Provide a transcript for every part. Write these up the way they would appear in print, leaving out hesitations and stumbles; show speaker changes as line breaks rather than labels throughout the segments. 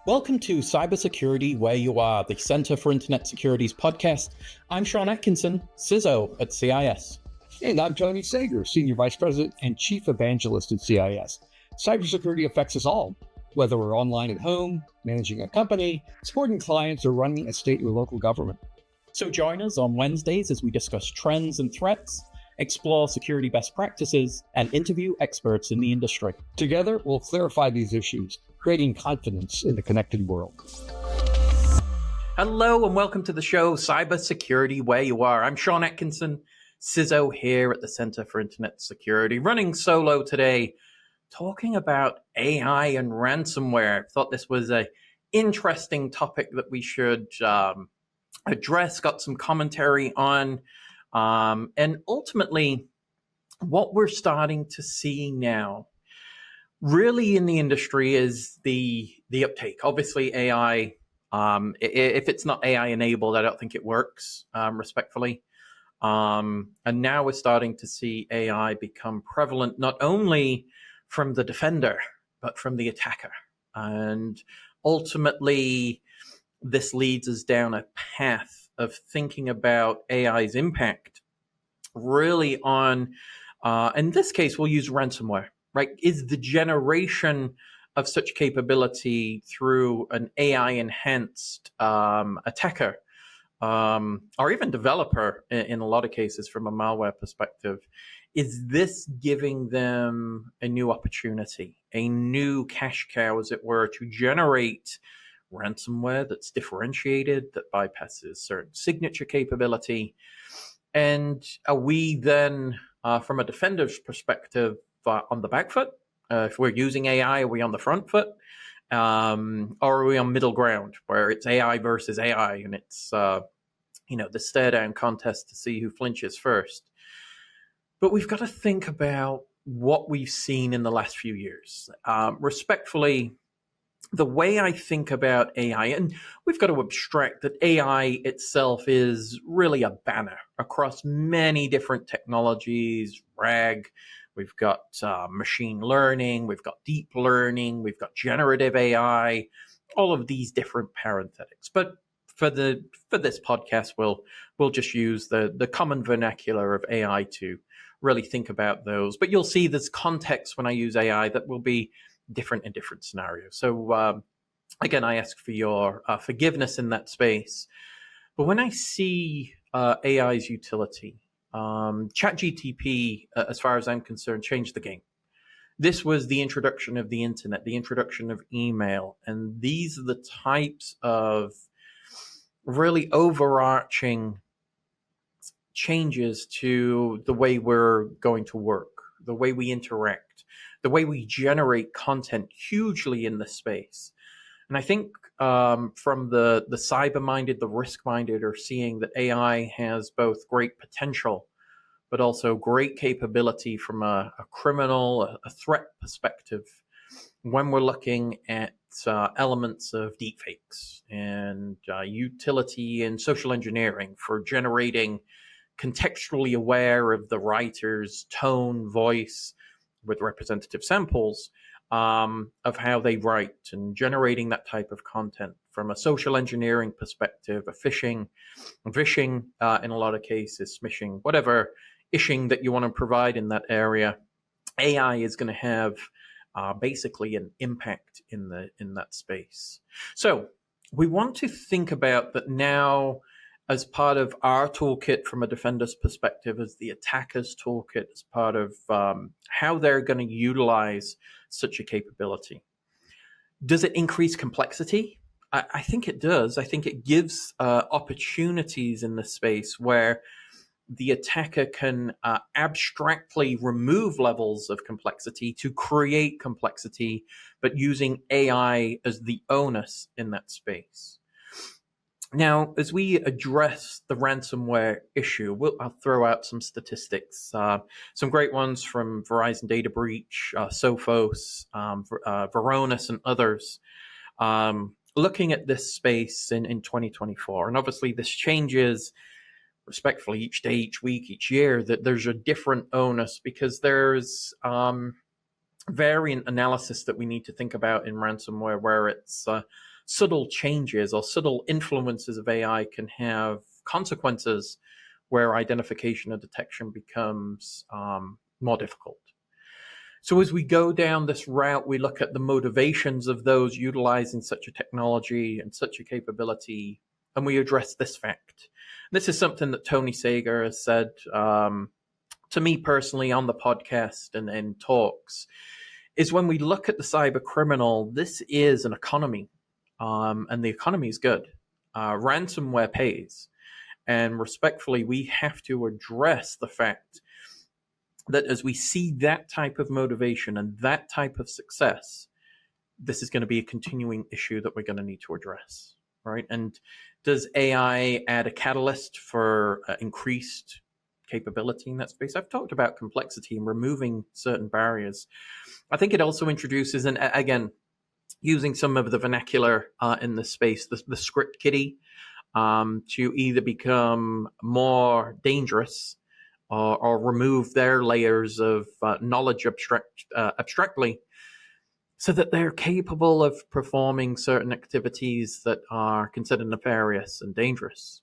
Welcome to Cybersecurity Where You Are, the Center for Internet Security's podcast. I'm Sean Atkinson, CISO at CIS.
And I'm Tony Sager, Senior Vice President and Chief Evangelist at CIS. Cybersecurity affects us all, whether we're online at home, managing a company, supporting clients, or running a state or local government.
So join us on Wednesdays as we discuss trends and threats, explore security best practices, and interview experts in the industry.
Together, we'll clarify these issues, creating confidence in the connected world.
Hello and welcome to the show, Cybersecurity Where You Are. I'm Sean Atkinson, CISO here at the Center for Internet Security, running solo today, talking about AI and ransomware. Thought this was an interesting topic that we should address, got some commentary on, and ultimately what we're starting to see now really in the industry is the uptake. Obviously, AI, if it's not AI enabled, I don't think it works, respectfully. And now we're starting to see AI become prevalent, not only from the defender, but from the attacker. And ultimately, this leads us down a path of thinking about AI's impact really on, in this case, we'll use ransomware. Right? Is the generation of such capability through an AI-enhanced attacker or even developer in a lot of cases from a malware perspective, is this giving them a new opportunity, a new cash cow, as it were, to generate ransomware that's differentiated, that bypasses certain signature capability? And are we then, from a defender's perspective, on the back foot? If we're using AI, are we on the front foot? Or are we on middle ground where it's AI versus AI and it's, the stare down contest to see who flinches first? But we've got to think about what we've seen in the last few years. Respectfully, the way I think about AI, and we've got to abstract that AI itself is really a banner across many different technologies, RAG, we've got machine learning, we've got deep learning, we've got generative AI, all of these different parenthetics. But for this podcast, we'll just use the common vernacular of AI to really think about those. But you'll see there's context when I use AI that will be different in different scenarios. So again, I ask for your forgiveness in that space. But when I see AI's utility, ChatGPT, as far as I'm concerned, changed the game. This was the introduction of the internet, the introduction of email, and these are the types of really overarching changes to the way we're going to work, the way we interact, the way we generate content hugely in this space. And I think from the cyber-minded, the risk-minded are seeing that AI has both great potential, but also great capability from a criminal, a threat perspective when we're looking at elements of deepfakes and utility in social engineering for generating contextually aware of the writer's tone, voice, with representative samples of how they write and generating that type of content from a social engineering perspective, a phishing, in a lot of cases, smishing, whatever ishing that you want to provide in that area. AI is going to have basically an impact in that space. So we want to think about that now as part of our toolkit from a defender's perspective, as the attacker's toolkit, as part of how they're going to utilize such a capability. Does it increase complexity? I think it does. I think it gives opportunities in the space where the attacker can abstractly remove levels of complexity to create complexity, but using AI as the onus in that space. Now, as we address the ransomware issue, I'll throw out some statistics, some great ones from Verizon Data Breach, Sophos, Varonis, and others, looking at this space in 2024. And obviously this changes respectfully each day, each week, each year, that there's a different onus because there's variant analysis that we need to think about in ransomware, where it's subtle changes or subtle influences of AI can have consequences where identification and detection becomes more difficult. So as we go down this route, we look at the motivations of those utilizing such a technology and such a capability, and we address this fact. This is something that Tony Sager has said to me personally on the podcast and in talks, is when we look at the cyber criminal, this is an economy, and the economy is good. Ransomware pays. And respectfully, we have to address the fact that as we see that type of motivation and that type of success, this is going to be a continuing issue that we're going to need to address, right? And does AI add a catalyst for increased capability in that space? I've talked about complexity and removing certain barriers. I think it also introduces, and again, using some of the vernacular in this space, the script kiddie, to either become more dangerous or remove their layers of knowledge abstractly, so that they're capable of performing certain activities that are considered nefarious and dangerous.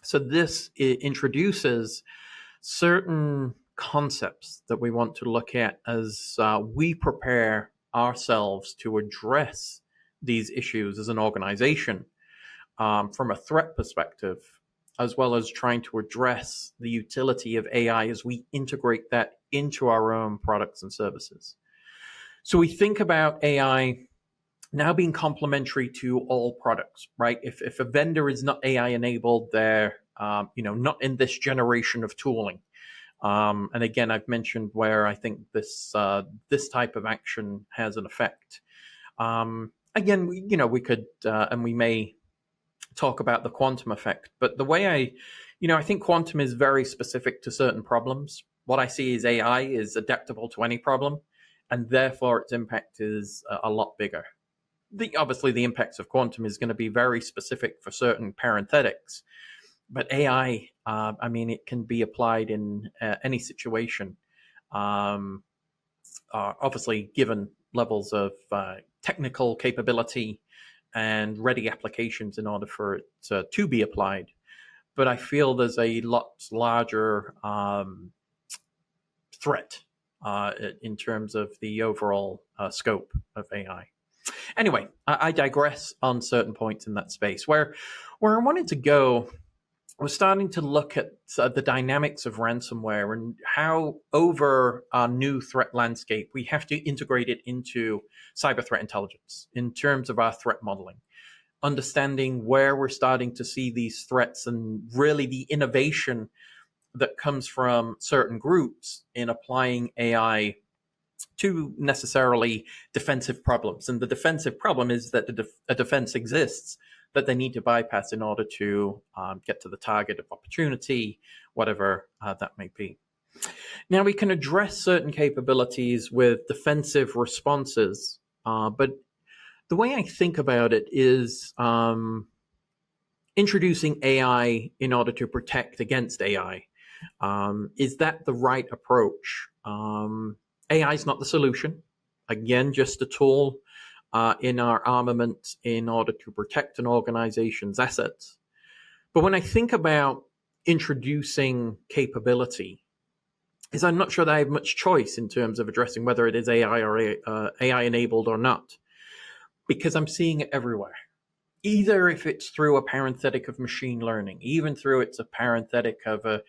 So this introduces certain concepts that we want to look at as we prepare ourselves to address these issues as an organization from a threat perspective, as well as trying to address the utility of AI as we integrate that into our own products and services. So we think about AI now being complementary to all products, right? If a vendor is not AI enabled, they're not in this generation of tooling. And again, I've mentioned where I think this type of action has an effect. Again, we could and we may talk about the quantum effect, but the way I think quantum is very specific to certain problems. What I see is AI is adaptable to any problem, and therefore its impact is a lot bigger. Obviously, the impacts of quantum is going to be very specific for certain parenthetics, but AI, it can be applied in any situation. Obviously, given levels of technical capability and ready applications in order for it to be applied. But I feel there's a lot larger threat in terms of the overall scope of AI. Anyway, I digress on certain points in that space. Where I wanted to go, we're starting to look at the dynamics of ransomware and how over our new threat landscape, we have to integrate it into cyber threat intelligence in terms of our threat modeling, understanding where we're starting to see these threats and really the innovation that comes from certain groups in applying AI to necessarily defensive problems. And the defensive problem is that a defense exists that they need to bypass in order to get to the target of opportunity, whatever that may be. Now, we can address certain capabilities with defensive responses, but the way I think about it is introducing AI in order to protect against AI. Is that the right approach? AI is not the solution. Again, just a tool in our armament in order to protect an organization's assets. But when I think about introducing capability, is I'm not sure that I have much choice in terms of addressing whether it is AI or AI enabled or not, because I'm seeing it everywhere. Either if it's through a parenthetic of machine learning, even through it's a parenthetic of a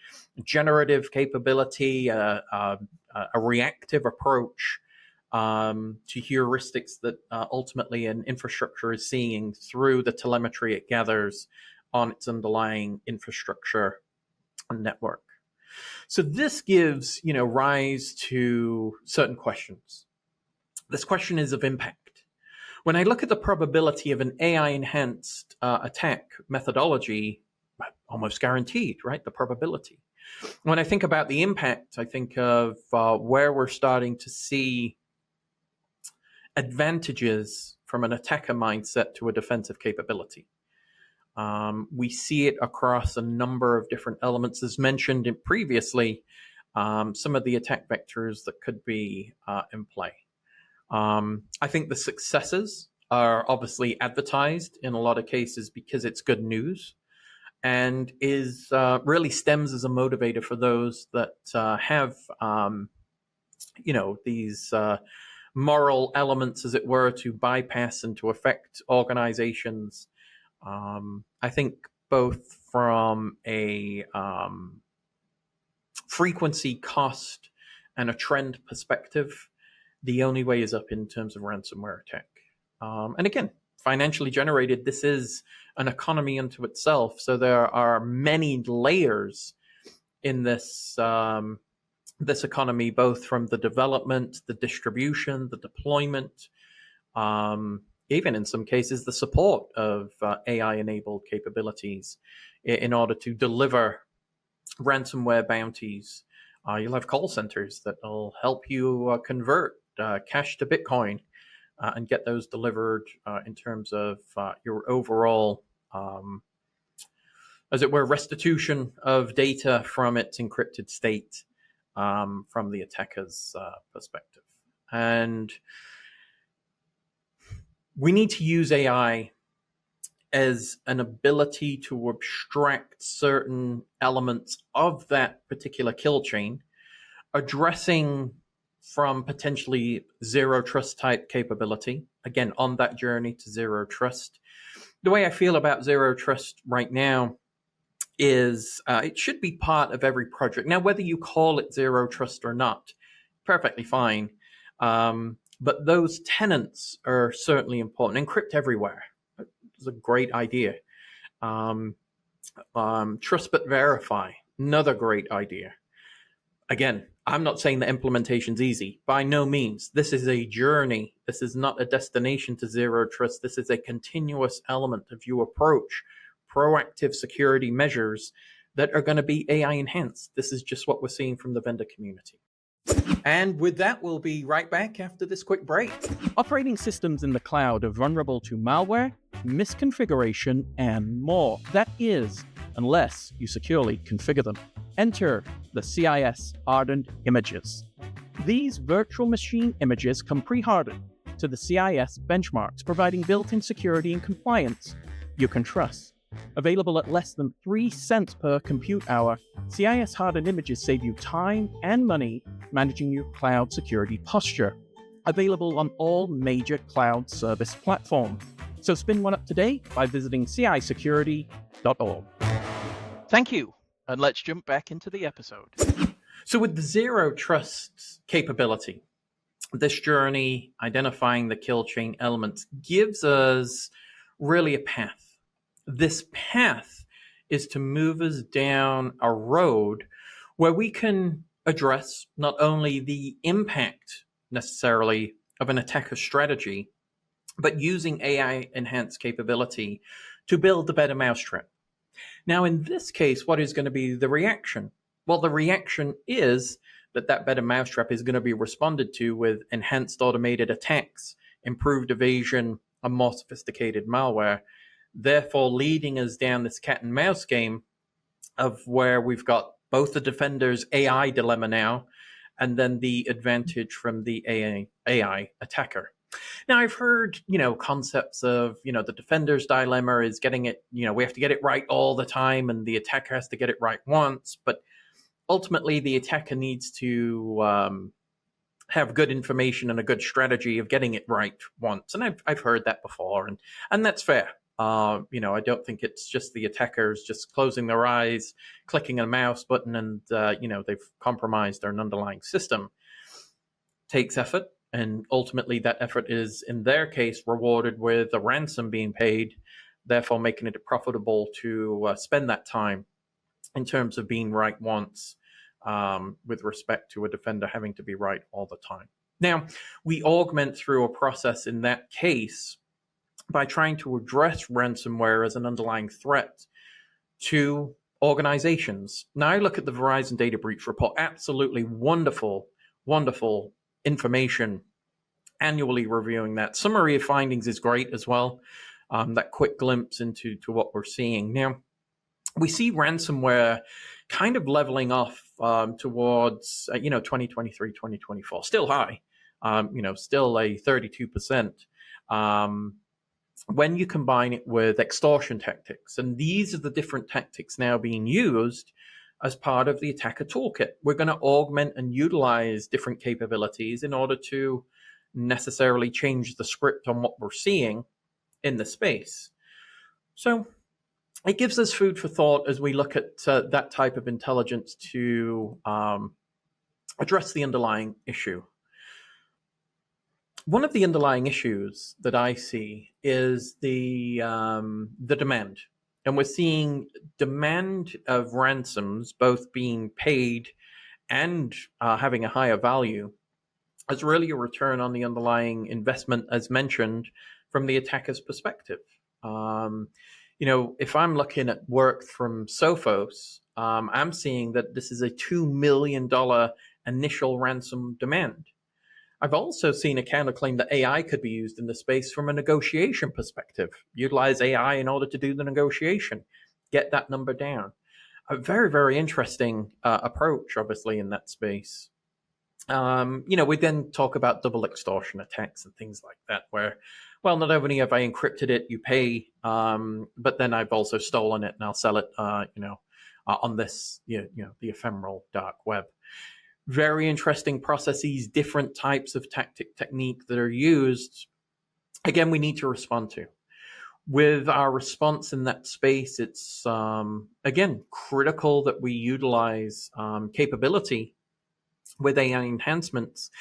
generative capability, a reactive approach to heuristics that ultimately an infrastructure is seeing through the telemetry it gathers on its underlying infrastructure and network. So this gives rise to certain questions. This question is of impact. When I look at the probability of an AI-enhanced attack methodology, almost guaranteed, right? The probability. When I think about the impact, I think of where we're starting to see advantages from an attacker mindset to a defensive capability. We see it across a number of different elements. As mentioned previously, some of the attack vectors that could be in play. I think the successes are obviously advertised in a lot of cases because it's good news and is really stems as a motivator for those that have these moral elements, as it were, to bypass and to affect organizations. I think both from a frequency, cost, and a trend perspective, the only way is up in terms of ransomware attack. And again, financially generated, this is an economy unto itself. So there are many layers in this this economy, both from the development, the distribution, the deployment, even in some cases, the support of AI-enabled capabilities in order to deliver ransomware bounties. You'll have call centers that will help you convert cash to Bitcoin and get those delivered in terms of your overall, as it were, restitution of data from its encrypted state from the attacker's perspective. And we need to use AI as an ability to abstract certain elements of that particular kill chain, addressing from potentially zero trust type capability, again, on that journey to zero trust. The way I feel about zero trust right now is it should be part of every project. Now, whether you call it zero trust or not, perfectly fine. But those tenets are certainly important. Encrypt everywhere. It's a great idea. Trust but verify. Another great idea. Again, I'm not saying the implementation's easy. By no means. This is a journey. This is not a destination to zero trust. This is a continuous element of you approach proactive security measures that are going to be AI enhanced. This is just what we're seeing from the vendor community. And with that, we'll be right back after this quick break.
Operating systems in the cloud are vulnerable to malware, misconfiguration, and more. That is, unless you securely configure them. Enter the CIS hardened images. These virtual machine images come pre-hardened to the CIS benchmarks, providing built-in security and compliance you can trust. Available at less than 3 cents per compute hour, CIS hardened images save you time and money managing your cloud security posture. Available on all major cloud service platforms. So spin one up today by visiting cisecurity.org. Thank you, and let's jump back into the episode.
So with the zero trust capability, this journey, identifying the kill chain elements, gives us really a path. This path is to move us down a road where we can address not only the impact necessarily of an attacker strategy, but using AI enhanced capability to build a better mousetrap. Now, in this case, what is going to be the reaction? Well, the reaction is that better mousetrap is going to be responded to with enhanced automated attacks, improved evasion, and more sophisticated malware, therefore leading us down this cat and mouse game of where we've got both the defender's AI dilemma now, and then the advantage from the AI attacker. Now, I've heard, concepts of, the defender's dilemma is getting it, we have to get it right all the time, and the attacker has to get it right once. But ultimately, the attacker needs to have good information and a good strategy of getting it right once. And I've heard that before, and that's fair. I don't think it's just the attackers just closing their eyes, clicking a mouse button, and they've compromised their underlying system. Takes effort, and ultimately that effort is, in their case, rewarded with a ransom being paid, therefore making it profitable to spend that time in terms of being right once, with respect to a defender having to be right all the time. Now, we augment through a process in that case by trying to address ransomware as an underlying threat to organizations. Now, I look at the Verizon data breach report, absolutely wonderful, wonderful information, annually reviewing that. Summary of findings is great as well, that quick glimpse into what we're seeing. Now, we see ransomware kind of leveling off towards 2023, 2024, still high, still a 32%. When you combine it with extortion tactics, and these are the different tactics now being used as part of the attacker toolkit. We're going to augment and utilize different capabilities in order to necessarily change the script on what we're seeing in the space. So it gives us food for thought as we look at that type of intelligence to address the underlying issue. One of the underlying issues that I see is the demand, and we're seeing demand of ransoms both being paid and having a higher value as really a return on the underlying investment, as mentioned, from the attacker's perspective. If I'm looking at work from Sophos, I'm seeing that this is a $2 million initial ransom demand. I've also seen a counterclaim that AI could be used in the space from a negotiation perspective. Utilize AI in order to do the negotiation, get that number down. A very, very interesting approach, obviously, in that space. We then talk about double extortion attacks and things like that, where, well, not only have I encrypted it, you pay, but then I've also stolen it and I'll sell it, on this, the ephemeral dark web. Very interesting processes, different types of technique that are used. Again, we need to respond to. With our response in that space, it's, again, critical that we utilize capability with AI enhancements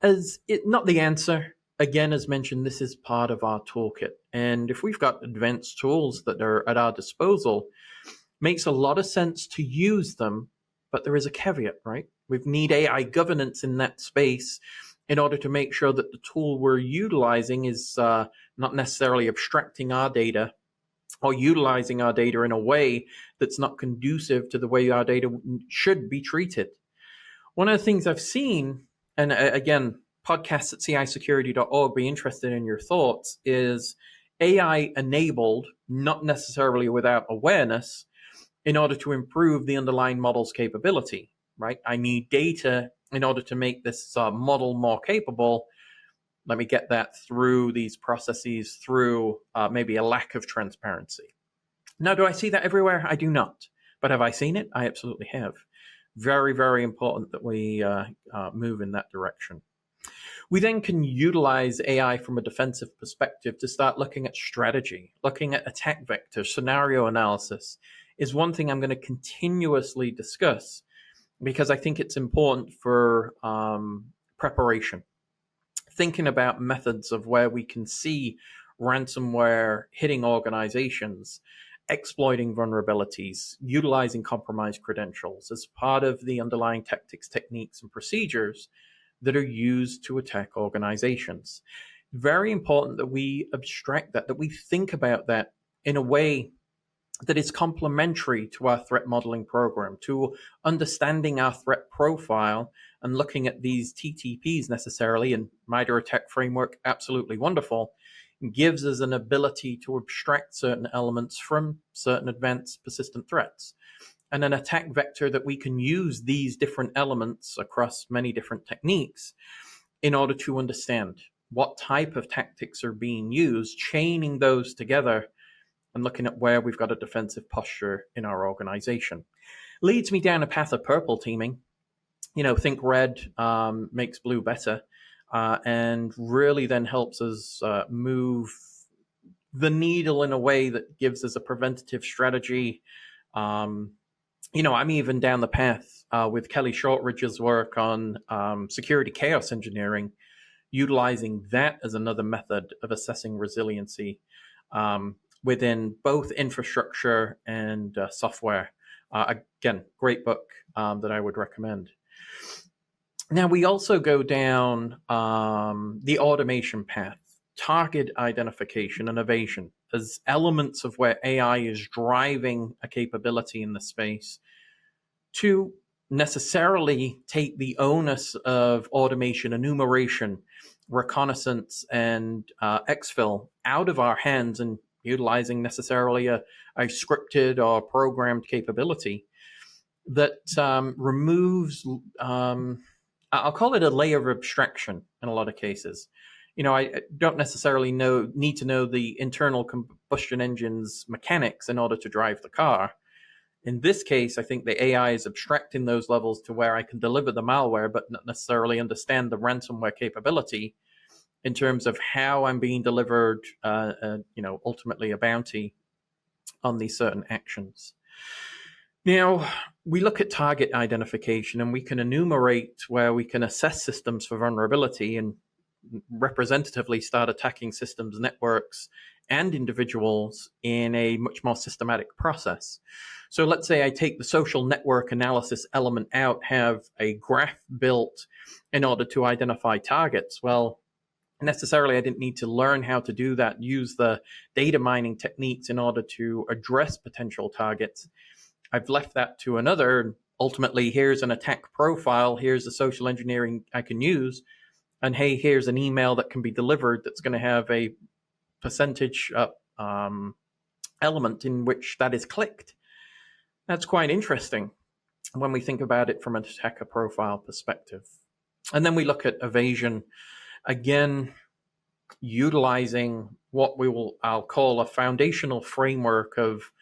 as not the answer. Again, as mentioned, this is part of our toolkit. And if we've got advanced tools that are at our disposal, makes a lot of sense to use them, but there is a caveat, right? We need AI governance in that space in order to make sure that the tool we're utilizing is not necessarily abstracting our data or utilizing our data in a way that's not conducive to the way our data should be treated. One of the things I've seen, and again, podcasts at cisecurity.org, be interested in your thoughts, is AI enabled, not necessarily without awareness, in order to improve the underlying model's capability, right? I need data in order to make this model more capable. Let me get that through these processes, through maybe a lack of transparency. Now, do I see that everywhere? I do not. But have I seen it? I absolutely have. Very, very important that we move in that direction. We then can utilize AI from a defensive perspective to start looking at strategy, looking at attack vector, scenario analysis is one thing I'm going to continuously discuss because I think it's important for preparation. Thinking about methods of where we can see ransomware hitting organizations, exploiting vulnerabilities, utilizing compromised credentials as part of the underlying tactics, techniques, and procedures that are used to attack organizations. Very important that we abstract that we think about that in a way that is complementary to our threat modeling program, to understanding our threat profile and looking at these TTPs necessarily, and MITRE ATT&CK framework, absolutely wonderful, gives us an ability to abstract certain elements from certain advanced persistent threats. And an attack vector that we can use these different elements across many different techniques in order to understand what type of tactics are being used, chaining those together and looking at where we've got a defensive posture in our organization. Leads me down a path of purple teaming. Think red makes blue better, and really then helps us move the needle in a way that gives us a preventative strategy. I'm even down the path with Kelly Shortridge's work on security chaos engineering, utilizing that as another method of assessing resiliency within both infrastructure and software. Again, great book that I would recommend. Now, we also go down the automation path, target identification and evasion as elements of where AI is driving a capability in the space to necessarily take the onus of automation, enumeration, reconnaissance, and exfil out of our hands and utilizing necessarily a scripted or programmed capability that removes I'll call it a layer of abstraction in a lot of cases. I don't necessarily need to know the internal combustion engine's mechanics in order to drive the car. In this case, I think the AI is abstracting those levels to where I can deliver the malware, but not necessarily understand the ransomware capability in terms of how I'm being delivered, ultimately a bounty on these certain actions. Now, we look at target identification and we can enumerate where we can assess systems for vulnerability and representatively start attacking systems, networks, and individuals in a much more systematic process. So let's say I take the social network analysis element out, have a graph built in order to identify targets. Well, necessarily I didn't need to learn how to do that, use the data mining techniques in order to address potential targets. I've left that to another. Ultimately, here's an attack profile, here's the social engineering I can use, and hey, here's an email that can be delivered that's going to have a percentage element in which that is clicked. That's quite interesting when we think about it from an attacker profile perspective. And then we look at evasion, again, utilizing what I'll call a foundational framework of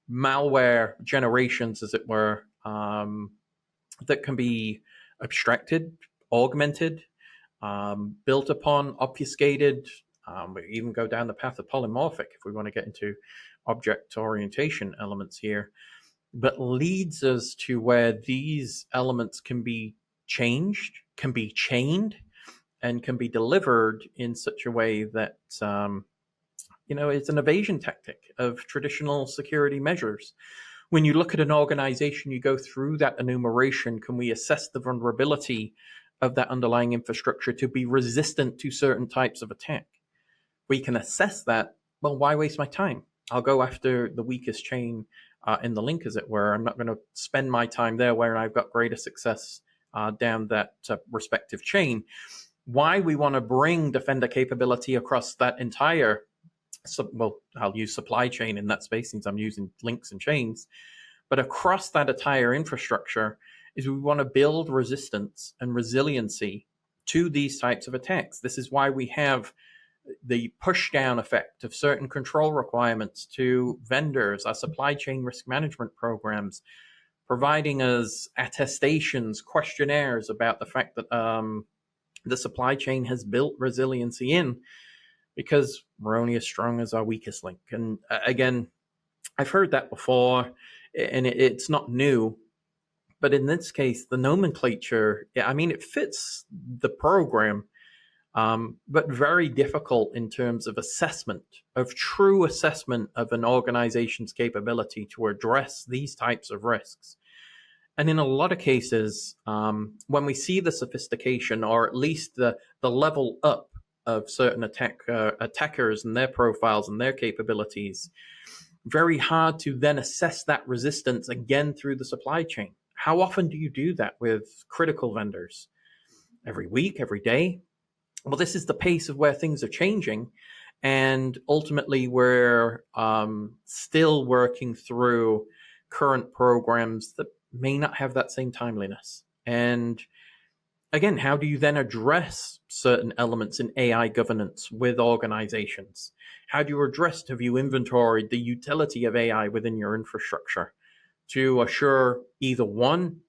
malware generations, as it were, that can be abstracted, augmented, built upon, obfuscated. We even go down the path of polymorphic if we want to get into object orientation elements here, but leads us to where these elements can be changed, can be chained, and can be delivered in such a way that it's an evasion tactic of traditional security measures. When you look at an organization, you go through that enumeration. Can we assess the vulnerability of that underlying infrastructure to be resistant to certain types of attack? We can assess that. Well, why waste my time? I'll go after the weakest chain in the link, as it were. I'm not going to spend my time there where I've got greater success down that respective chain. Why we want to bring Defender capability across that entire, I'll use supply chain in that space since I'm using links and chains, but across that entire infrastructure is we want to build resistance and resiliency to these types of attacks. This is why we have the push down effect of certain control requirements to vendors, our supply chain risk management programs, providing us attestations, questionnaires about the fact that the supply chain has built resiliency in, because we're only as strong as our weakest link. And again, I've heard that before, and it's not new. But in this case, the nomenclature, it fits the program, but very difficult in terms of assessment, of true assessment of an organization's capability to address these types of risks. And in a lot of cases, when we see the sophistication, or at least the level up of certain attackers and their profiles and their capabilities, very hard to then assess that resistance again through the supply chain. How often do you do that with critical vendors? Every week, every day? Well, this is the pace of where things are changing. And ultimately, we're still working through current programs that may not have that same timeliness. And again, how do you then address certain elements in AI governance with organizations? How do you address, have you inventoried the utility of AI within your infrastructure to assure either one,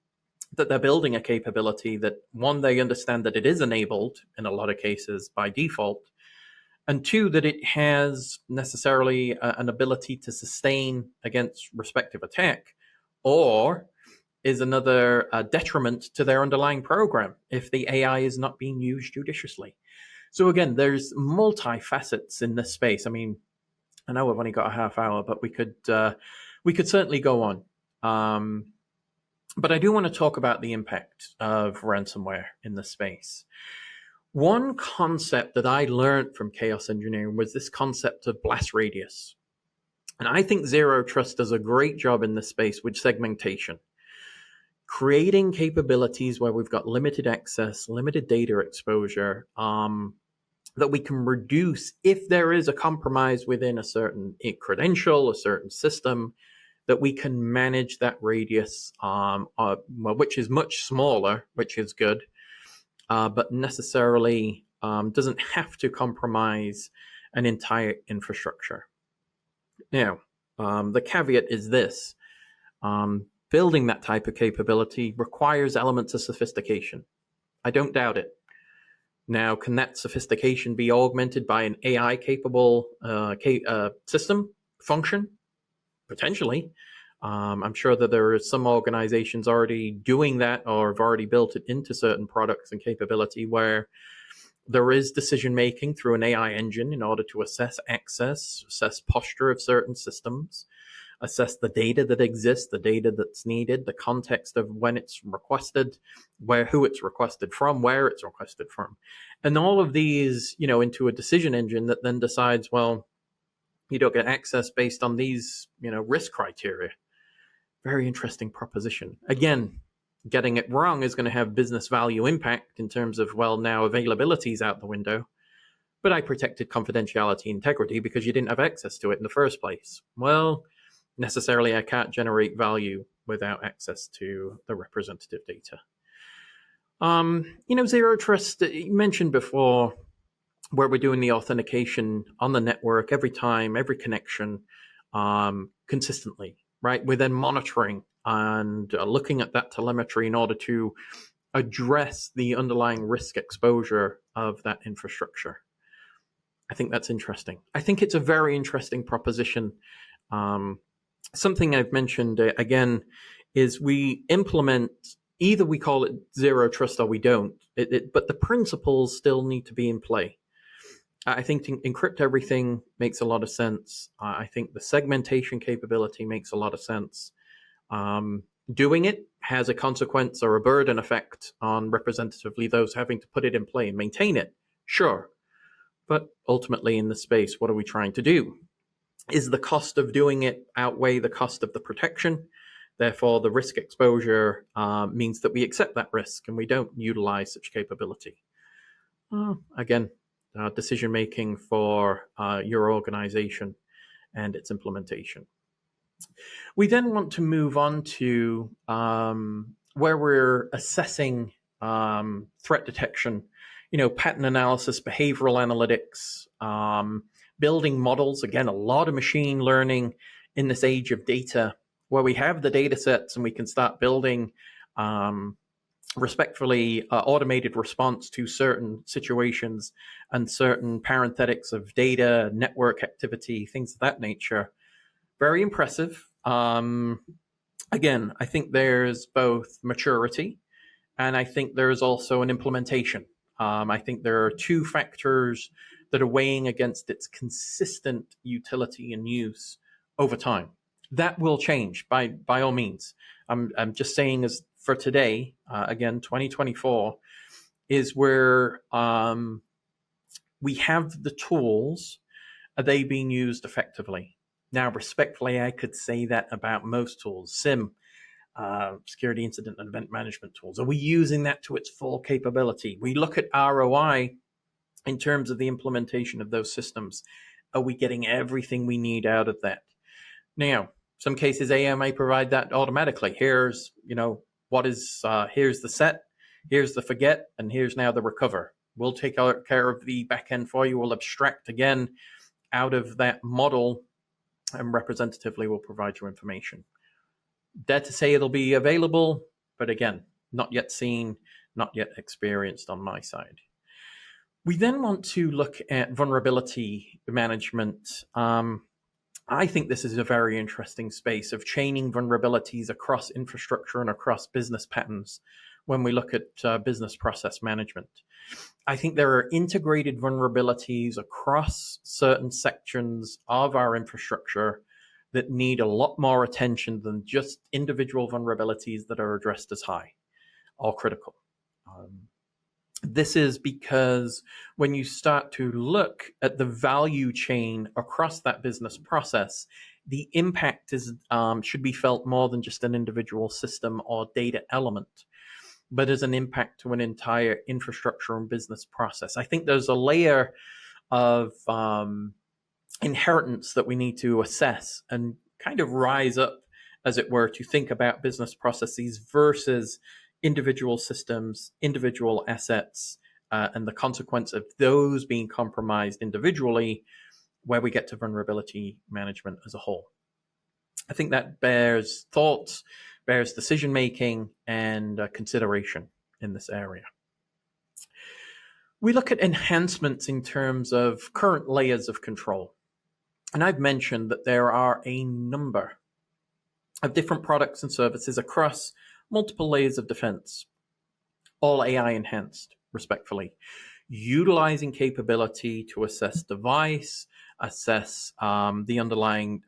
that they're building a capability that, one, they understand that it is enabled in a lot of cases by default, and two, that it has necessarily an ability to sustain against respective attack, or is another detriment to their underlying program if the AI is not being used judiciously. So again, there's multi-facets in this space. I know we've only got a half hour, but we could certainly go on. But I do want to talk about the impact of ransomware in this space. One concept that I learned from chaos engineering was this concept of blast radius. And I think Zero Trust does a great job in this space with segmentation, creating capabilities where we've got limited access, limited data exposure, that we can reduce if there is a compromise within a certain credential, a certain system, that we can manage that radius, which is much smaller, which is good, but necessarily doesn't have to compromise an entire infrastructure. Now, the caveat is this. Building that type of capability requires elements of sophistication. I don't doubt it. Now, can that sophistication be augmented by an AI-capable system function? Potentially. I'm sure that there are some organizations already doing that or have already built it into certain products and capability where there is decision-making through an AI engine in order to assess access, assess posture of certain systems, assess the data that exists, the data that's needed, the context of when it's requested, who it's requested from, where it's requested from. And all of these, into a decision engine that then decides, well, you don't get access based on these, risk criteria. Very interesting proposition. Again, getting it wrong is going to have business value impact in terms of, well, now availability is out the window, but I protected confidentiality integrity because you didn't have access to it in the first place. Well, necessarily I can't generate value without access to the representative data. Zero trust, you mentioned before, where we're doing the authentication on the network every time, every connection, consistently, right? We're then monitoring and looking at that telemetry in order to address the underlying risk exposure of that infrastructure. I think that's interesting. I think it's a very interesting proposition. Something I've mentioned, again, is we implement, either we call it zero trust or we don't, but the principles still need to be in play. I think to encrypt everything makes a lot of sense. I think the segmentation capability makes a lot of sense. Doing it has a consequence or a burden effect on representatively those having to put it in play and maintain it. Sure. But ultimately in the space, what are we trying to do? Is the cost of doing it outweigh the cost of the protection? Therefore, the risk exposure means that we accept that risk and we don't utilize such capability. Again, decision-making for your organization and its implementation. We then want to move on to where we're assessing threat detection, pattern analysis, behavioral analytics, building models. Again, a lot of machine learning in this age of data, where we have the data sets and we can start building respectfully automated response to certain situations and certain parenthetics of data, network activity, things of that nature. Very impressive. Again, I think there's both maturity and I think there's also an implementation. I think there are two factors that are weighing against its consistent utility and use over time. That will change by all means. I'm just saying, as for today, again, 2024 is where we have the tools. Are they being used effectively? Now, respectfully, I could say that about most tools. SIM, security incident and event management tools. Are we using that to its full capability? We look at ROI in terms of the implementation of those systems. Are we getting everything we need out of that? Now, some cases AI may provide that automatically. Here's, here's the set, here's the forget, and here's now the recover. We'll take care of the back end for you. We'll abstract again out of that model and representatively will provide you information. Dare to say it'll be available, but again, not yet seen, not yet experienced on my side. We then want to look at vulnerability management. I think this is a very interesting space of chaining vulnerabilities across infrastructure and across business patterns when we look at business process management. I think there are integrated vulnerabilities across certain sections of our infrastructure that need a lot more attention than just individual vulnerabilities that are addressed as high or critical. This is because when you start to look at the value chain across that business process, the impact is should be felt more than just an individual system or data element, but as an impact to an entire infrastructure and business process. I think there's a layer of inheritance that we need to assess and kind of rise up as it were, to think about business processes versus individual systems, individual assets, and the consequence of those being compromised individually, where we get to vulnerability management as a whole. I think that bears thought, bears decision-making, and consideration in this area. We look at enhancements in terms of current layers of control. And I've mentioned that there are a number of different products and services across multiple layers of defense, all AI enhanced, respectfully, utilizing capability to assess device, assess the underlying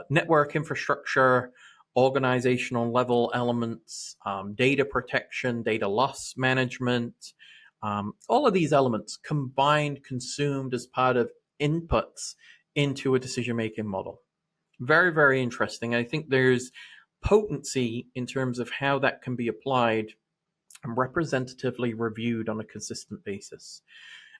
network infrastructure, organizational level elements, data protection, data loss management, all of these elements combined, consumed as part of inputs into a decision-making model. Very, very interesting. I think there's potency in terms of how that can be applied and representatively reviewed on a consistent basis.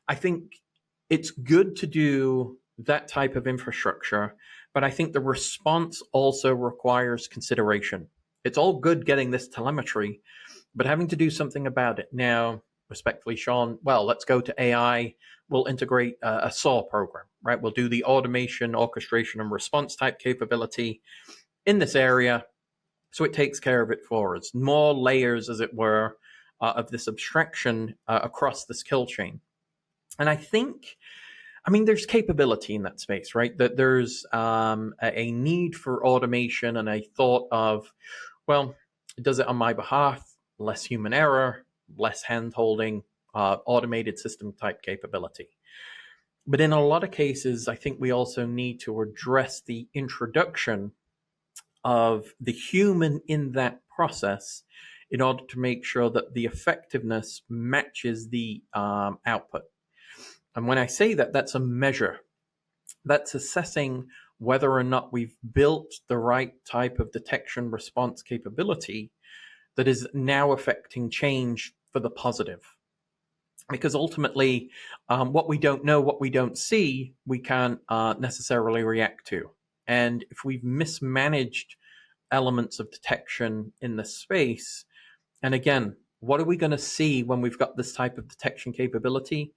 I think it's good to do that type of infrastructure, but I think the response also requires consideration. It's all good getting this telemetry, but having to do something about it. Now, respectfully, Sean, well, let's go to AI. We'll integrate a SAW program, right? We'll do the automation, orchestration, and response type capability in this area. So it takes care of it for us. More layers, as it were, of this abstraction across the skill chain. And I think, there's capability in that space, right? That there's a need for automation and a thought of, well, it does it on my behalf, less human error, less hand-holding, automated system type capability. But in a lot of cases, I think we also need to address the introduction of the human in that process in order to make sure that the effectiveness matches the output. And when I say that, that's a measure. That's assessing whether or not we've built the right type of detection response capability that is now affecting change for the positive. Because ultimately, what we don't know, what we don't see, we can't necessarily react to. And if we've mismanaged elements of detection in this space, and again, what are we going to see when we've got this type of detection capability?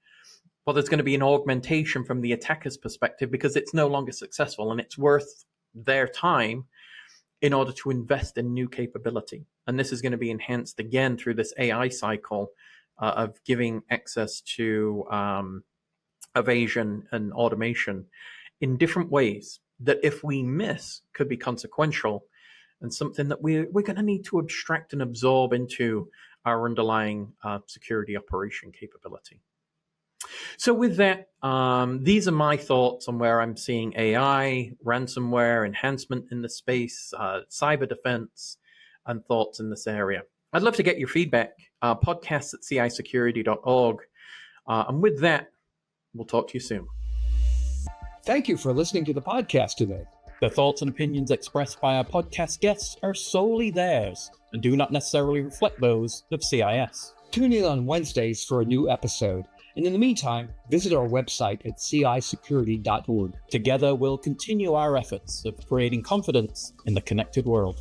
Well, there's going to be an augmentation from the attacker's perspective because it's no longer successful and it's worth their time in order to invest in new capability. And this is going to be enhanced again through this AI cycle of giving access to evasion and automation in different ways that if we miss could be consequential and something that we're going to need to abstract and absorb into our underlying security operation capability. So with that, these are my thoughts on where I'm seeing AI, ransomware, enhancement in the space, cyber defense, and thoughts in this area. I'd love to get your feedback, podcasts@cisecurity.org. And with that, we'll talk to you soon.
Thank you for listening to the podcast today.
The thoughts and opinions expressed by our podcast guests are solely theirs and do not necessarily reflect those of CIS.
Tune in on Wednesdays for a new episode. And in the meantime, visit our website at cisecurity.org.
Together, we'll continue our efforts of creating confidence in the connected world.